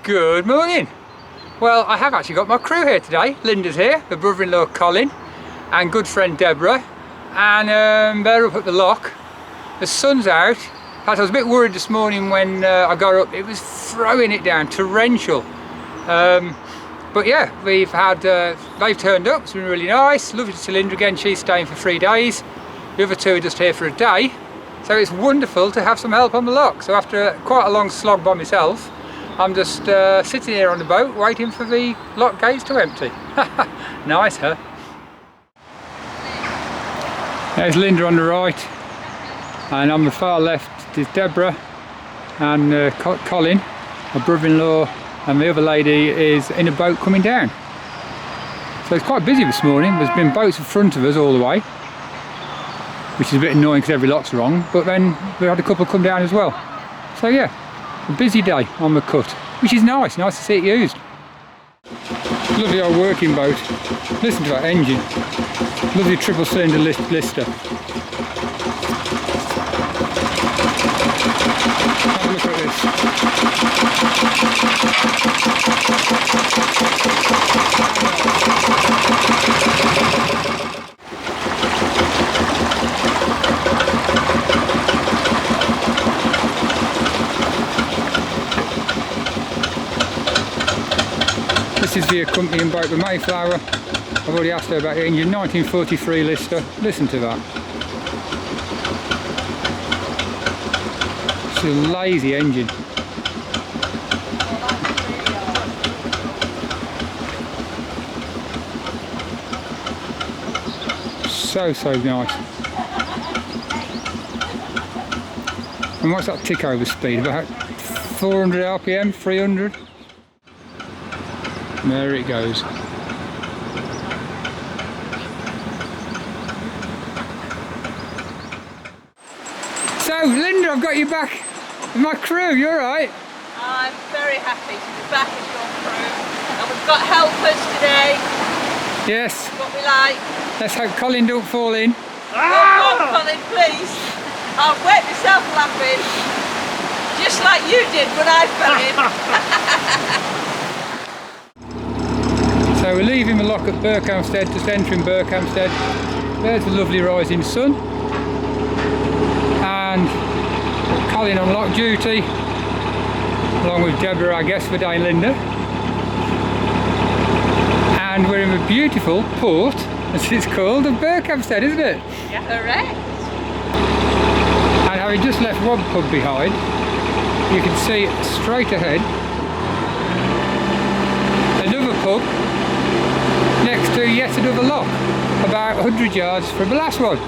Good morning. Well, I have actually got my crew here today. Lynda's here, my brother-in-law Colin, and good friend Deborah, and they're up at the lock. The sun's out. In fact, I was a bit worried this morning when I got up. It was throwing it down, torrential. But yeah, we've had, they've turned up. It's been really nice. Lovely to see Lynda again. She's staying for 3 days. The other two are just here for a day. So it's wonderful to have some help on the lock. So after quite a long slog by myself, I'm just sitting here on the boat waiting for the lock gates to empty. Nice, huh? There's Lynda on the right, and on the far left is Deborah and Colin, my brother-in-law, and the other lady is in a boat coming down. So it's quite busy this morning. There's been boats in front of us all the way, which is a bit annoying because every lock's wrong, but then we had a couple come down as well. So yeah, a busy day on the cut, which is nice to see it used. Lovely old working boat. Listen to that engine. Lovely triple cylinder Lister. Have a look at This is the accompanying boat, the Mayflower. I've already asked her about the engine, 1943 Lister. Listen to that. It's a lazy engine. So nice. And what's that tick over speed? About 400 RPM, 300? There it goes. So, Lynda, I've got you back with my crew. You alright? I'm very happy to be back as your crew. And we've got helpers today. Yes. What we like. Let's hope Colin don't fall in. Oh, come on, Colin, please. I'll wet myself laughing. Just like you did when I fell in. So we're leaving the lock at Berkhamsted, just entering Berkhamsted. There's the lovely rising sun. And Colin on lock duty, along with Deborah, I guess, for day and Lynda. And we're in the beautiful port, as it's called, of Berkhamsted, isn't it? Yeah, correct. And having just left one pub behind, you can see straight ahead another pub next to yet another lock, about 100 yards from the last one.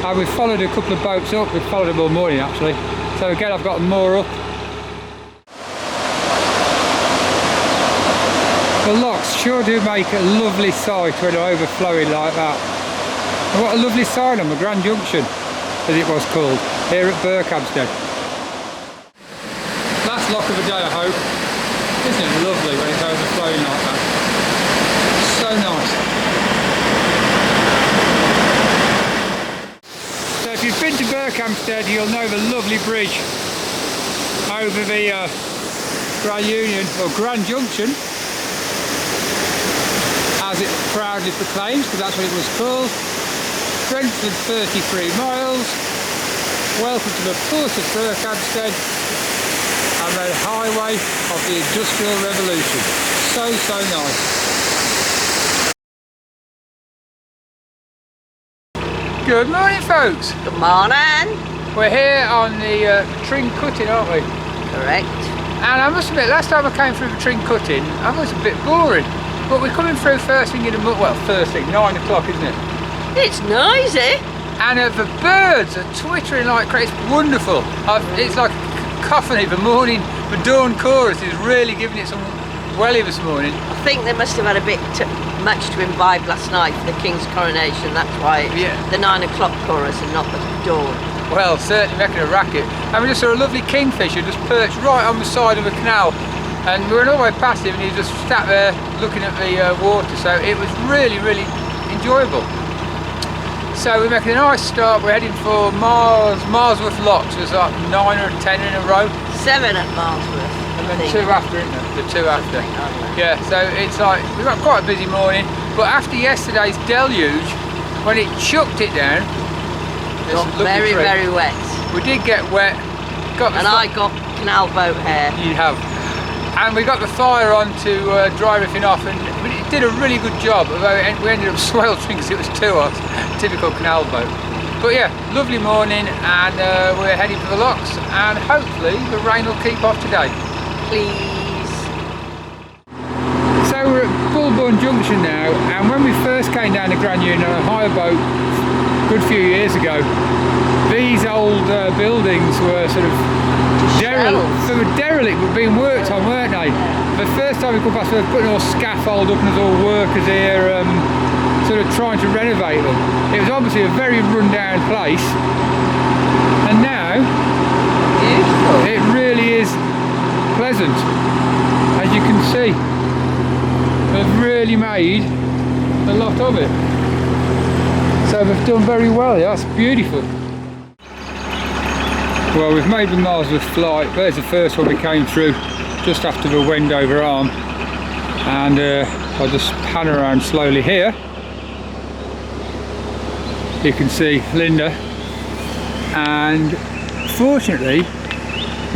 And we've followed a couple of boats up. We've followed them all morning actually, so again I've got more up. The locks sure do make a lovely sight when they're overflowing like that. And what a lovely sign on the Grand Junction, as it was called, here at Berkhamsted. Last lock of the day, I hope. Isn't it lovely when it's overflowing like that? So nice. So if you've been to Berkhamsted, you'll know the lovely bridge over the Grand Union, or Grand Junction, as it proudly proclaims, because that's what it was called. Strength of 33 miles. Welcome to the port of Berkhamsted and the highway of the Industrial Revolution. So nice. Good morning, folks. Good morning. We're here on the Tring Cutting, aren't we? Correct. And I must admit, last time I came through the Tring Cutting, I was a bit boring. But we're coming through first thing in the morning, well, first thing, 9 o'clock, isn't it? It's noisy. And the birds are twittering like crazy. It's wonderful. It's like a cacophony. The morning, the dawn chorus is really giving it some welly this morning. I think they must have had a bit much to imbibe last night for the King's coronation. That's why it's the 9 o'clock chorus and not the dawn. Well, certainly making a racket. And we just saw a lovely kingfisher just perched right on the side of the canal. And we went all the way past him and he just sat there looking at the water. So it was really enjoyable. So we're making a nice start. We're heading for Marsworth Locks. There's like 9 or 10 in a row. 7 at Marsworth. and then two after, isn't there? The two after. Yeah, so it's like, we've got quite a busy morning, but after yesterday's deluge, when it chucked it down, got very, very wet. We did get wet. And I got canal boat hair. You have. And we got the fire on to dry everything off, and it did a really good job, although we ended up sweltering because it was too hot. Typical canal boat. But yeah, lovely morning, and we're heading for the locks, and hopefully the rain will keep off today. Please. So we're at Bullburn Junction now, and when we first came down to Grand Union on a hire boat a good few years ago, these old buildings were sort of derelict. They were derelict but being worked on, weren't they? The first time we come past, they were putting all scaffold up and there's all workers here sort of trying to renovate them. It was obviously a very run-down place, and now beautiful. It really is pleasant, as you can see. They've really made a lot of it, so they've done very well. That's beautiful. Well, we've made the Milesworth flight. There's the first one we came through just after the Wendover Arm, and I'll just pan around slowly here. You can see Lynda, and fortunately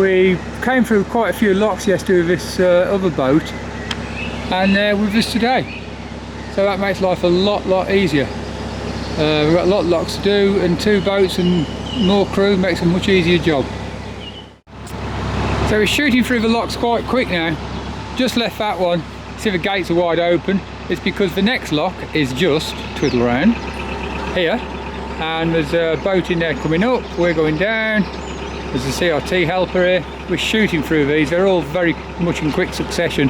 we came through quite a few locks yesterday with this other boat, and they're with us today, so that makes life a lot easier. We've got a lot of locks to do, and two boats and more crew makes a much easier job. So we're shooting through the locks quite quick now. Just left that one. See the gates are wide open. It's because the next lock is just twiddle around here, and there's a boat in there coming up. We're going down. There's a CRT helper here. We're shooting through these. They're all very much in quick succession.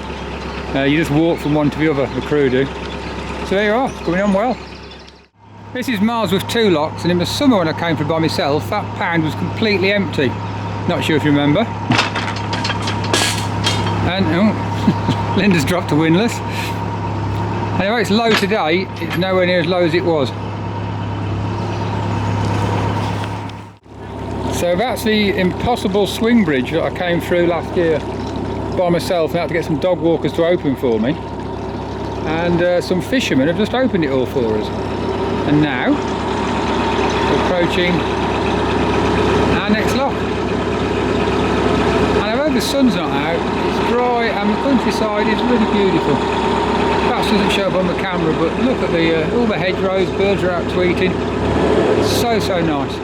You just walk from one to the other, the crew do. So there you are, it's going on well. This is Milesworth 2 locks, and in the summer when I came through by myself, that pound was completely empty. Not sure if you remember. And oh, Lynda's dropped a windlass. Anyway, it's low today. It's nowhere near as low as it was. So that's the impossible swing bridge that I came through last year by myself, and I had to get some dog walkers to open for me. And some fishermen have just opened it all for us. And now we're approaching our next lock. And although the sun's not out, it's dry and the countryside is really beautiful. Perhaps doesn't show up on the camera, but look at all the hedgerows, birds are out tweeting. So nice.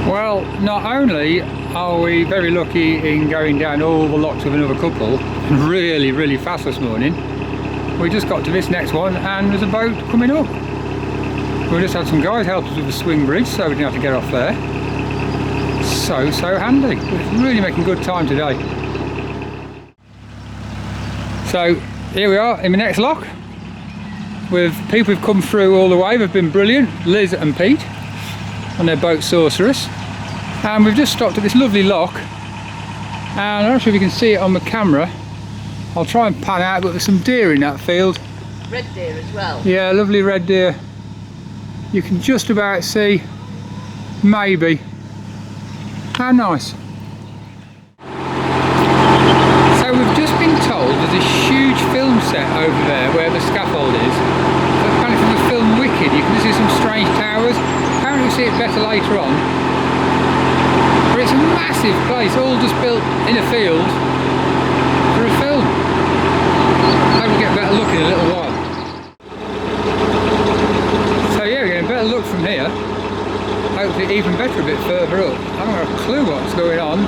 Well, not only are we very lucky in going down all the locks with another couple, really fast this morning, we just got to this next one and there's a boat coming up. We just had some guys help us with the swing bridge, so we didn't have to get off there. So handy. We're really making good time today. So here we are in the next lock with people who've come through all the way. They've been brilliant, Liz and Pete on their boat Sorceress, and we've just stopped at this lovely lock, and I'm not sure if you can see it on the camera. I'll try and pan out, but there's some deer in that field. Red deer as well. Yeah, lovely red deer. You can just about see, maybe. How nice. So we've just been told there's a huge film set over there where the scaffold is. So apparently from the film Wicked you can see some strange towers. Apparently we'll see it better later on. But it's a massive place, all just built in a field for a film. Maybe we'll get a better look in a little while. So yeah, we're getting a better look from here. Hopefully even better a bit further up. I haven't got a clue what's going on.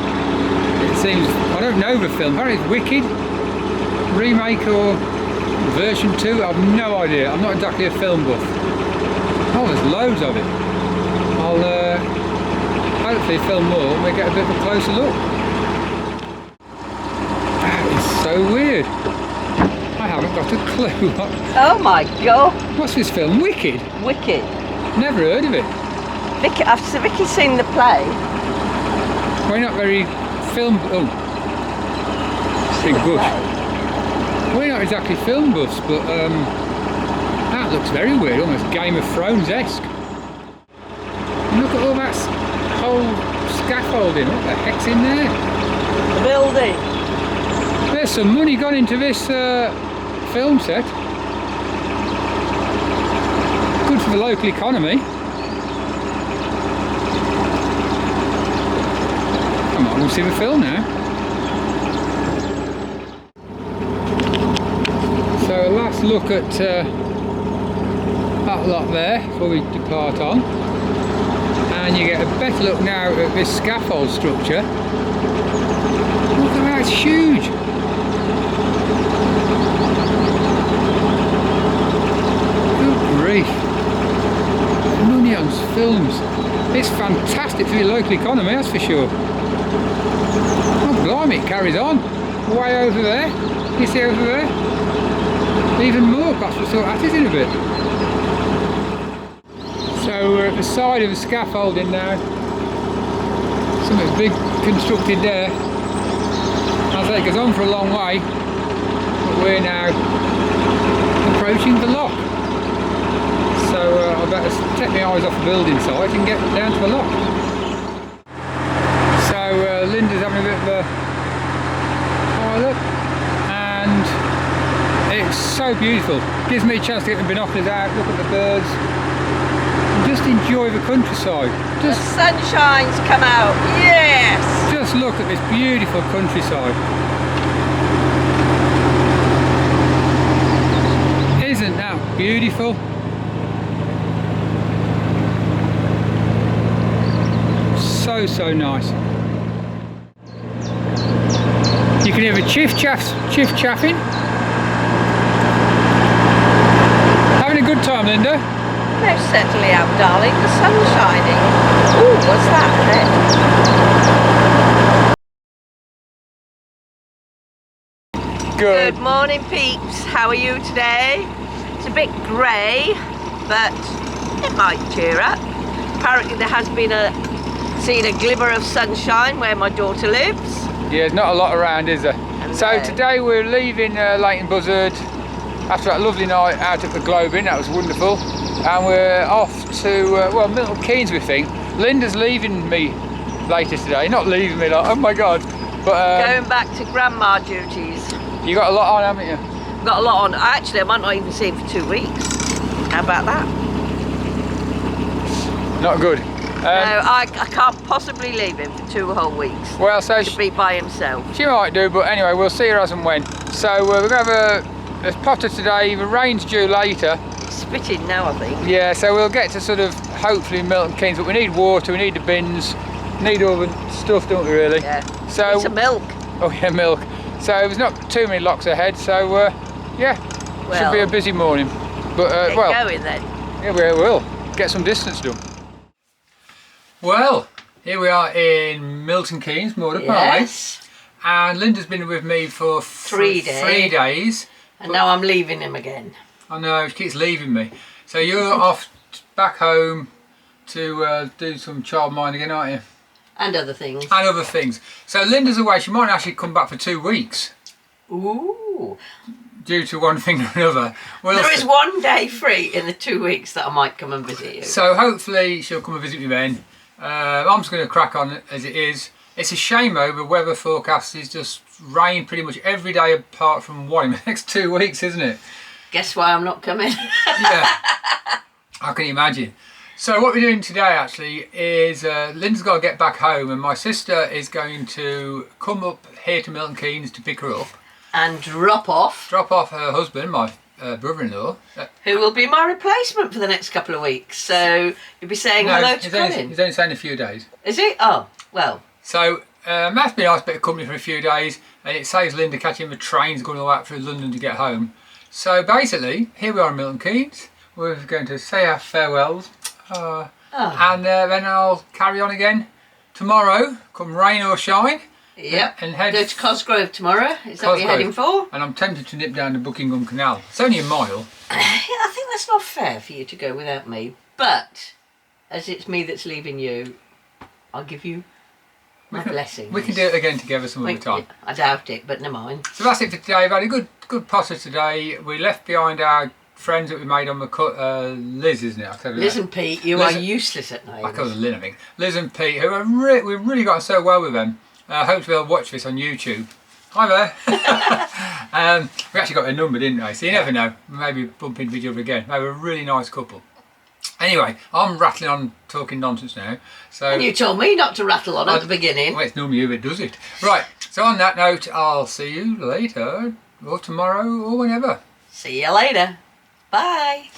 It seems, I don't know the film. Apparently it's Wicked, remake or version 2, I have no idea. I'm not exactly a film buff. Oh, there's loads of it. I'll hopefully film more and we'll get a bit of a closer look. That is so weird. I haven't got a clue. Oh my god. What's this film? Wicked? Wicked. Never heard of it. Vicky, after Vicky's seen the play. We're not very film. Oh, big bush. We're not exactly film buffs, but that looks very weird, almost Game of Thrones-esque. Look at all that whole scaffolding. What the heck's in there? The building. There's some money gone into this film set. Good for the local economy. Come on, we'll see the film now. So a last look at that lot there before we depart on. And you get a better look now at this scaffold structure. Look at that, it's huge! Good grief! Money on films. It's fantastic for your local economy, that's for sure. Oh blimey, it carries on. Way over there. You see over there? Even more, perhaps we'll sort that is in a bit. So we're at the side of the scaffolding now. Something big constructed there. I'll say it goes on for a long way, but we're now approaching the lock. So I better take my eyes off the building site and get down to the lock. So Lynda's having a bit of a pile up, and it's so beautiful. Gives me a chance to get the binoculars out, look at the birds. Just enjoy the countryside. The sunshine's come out, yes! Just look at this beautiful countryside. Isn't that beautiful? So nice. You can hear the chiff-chaffing. Having a good time, Lynda? Most certainly am, darling. The sun's shining. Ooh, what's that? Good morning, peeps. How are you today? It's a bit grey, but it might cheer up. Apparently there has been seen a glimmer of sunshine where my daughter lives. Yeah, there's not a lot around, is there? So today we're leaving Leighton Buzzard after that lovely night out at the Globin. That was wonderful. And we're off to, well, Milton Keynes, we think. Lynda's leaving me later today. Not leaving me, like, oh my God. But going back to grandma duties. You got a lot on, haven't you? Got a lot on. Actually, I might not even see him for 2 weeks. How about that? Not good. No, I can't possibly leave him for 2 whole weeks. Well, so to be by himself. She might do, but anyway, we'll see her as and when. So we're going to have a potter today. The rain's due later. Spitting now, I think. Yeah, so we'll get to sort of hopefully Milton Keynes, but we need water, we need the bins, need all the stuff, don't we, really? Yeah. So need some milk. Oh yeah, milk. So there's not too many locks ahead, so yeah, well, should be a busy morning. But get well, going then. Yeah, we will get some distance done. Well, here we are in Milton Keynes, Moorder Park. Yes. And Lynda's been with me for 3 days. And now I'm leaving him again. I know, she keeps leaving me. So you're off back home to do some child minding again, aren't you? And other things. And other things. So Lynda's away, she might actually come back for 2 weeks. Ooh. Due to one thing or another. Well, there is 1 day free in the 2 weeks that I might come and visit you. So hopefully she'll come and visit me then. I'm just going to crack on as it is. It's a shame though, the weather forecast is just rain pretty much every day apart from one in the next 2 weeks, isn't it? Guess why I'm not coming? Yeah, I can imagine. So what we're doing today actually is Lynda's got to get back home and my sister is going to come up here to Milton Keynes to pick her up. And drop off her husband, my brother-in-law. Who will be my replacement for the next couple of weeks. So you'll be saying hello to Colin. He's only staying a few days. Is he? Oh, well. So that's been a nice bit of company for a few days and it saves Lynda catching the trains going all the way out through London to get home. So basically, here we are in Milton Keynes. We're going to say our farewells. And then I'll carry on again tomorrow, come rain or shine. Yep. And head go to Cosgrove tomorrow. Is that what you're heading for? And I'm tempted to nip down to Buckingham Canal. It's only a mile. I think that's not fair for you to go without me. But as it's me that's leaving you, I'll give you my blessings. We can do it again together some other time. I doubt it, but never mind. So that's it for today. We've had a good potter today. We left behind our friends that we made on the Liz, isn't it? Liz and Pete, you are useless at names. I call them Lynn, I think. Liz and Pete, who are we've really gotten so well with them. I hope they'll watch this on YouTube. Hi there. We actually got their number, didn't we? So you never know. Maybe bump into each other again. They were a really nice couple. Anyway, I'm rattling on talking nonsense now. So And you told me not to rattle on at the beginning. Well, it's normally you that does it. Right, so on that note, I'll see you later, or tomorrow, or whenever. See you later. Bye.